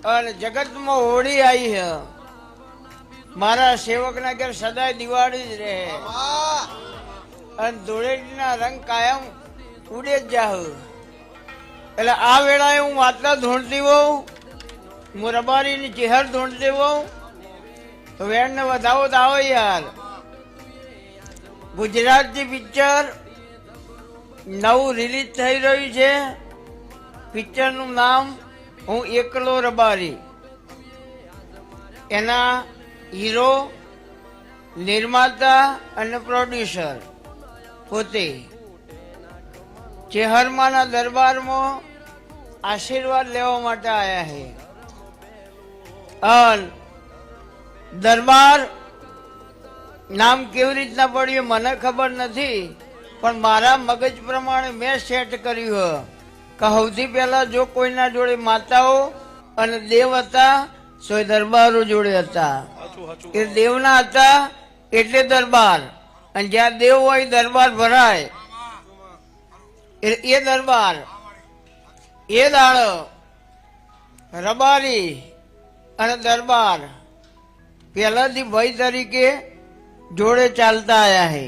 અને જગતમાં હોળી આવી છે. મારા સેવકના ઘેર સદાય દિવાળી જ રહે અને ધૂળેટીના રંગ કાયમ ઉડે જ જાહ. એટલે આ વેળાએ હું વાતના ધૂણતી હોઉં, હું રબારીની ચહેર ધૂણતી હોઉં તો વેણને વધાવો તો આવો યાર. ગુજરાતી પિક્ચર નવું રિલીઝ થઈ રહ્યું છે. પિક્ચરનું નામ હું એકલો રબારી. એના હીરો, નિર્માતા અને પ્રોડ્યુસર પોતે ચેહરમાના દરબારમાં આશીર્વાદ લેવા માટે આવ્યા છે. અને દરબાર નામ કેવી રીતના પડ્યું મને ખબર નથી, પણ મારા મગજ પ્રમાણે મેં સેટ કર્યું કે સૌથી પહેલા જો કોઈના જોડે માતાઓ અને દેવ હતા તો એ દરબારો જોડે હતા. એ દેવના હતા એટલે દરબાર, અને જ્યાં દેવ હોય દરબાર ભરાય. એ દરબાર એ દાડો રબારી અને દરબાર પહેલાથી ભાઈ તરીકે જોડે ચાલતા આવ્યા છે.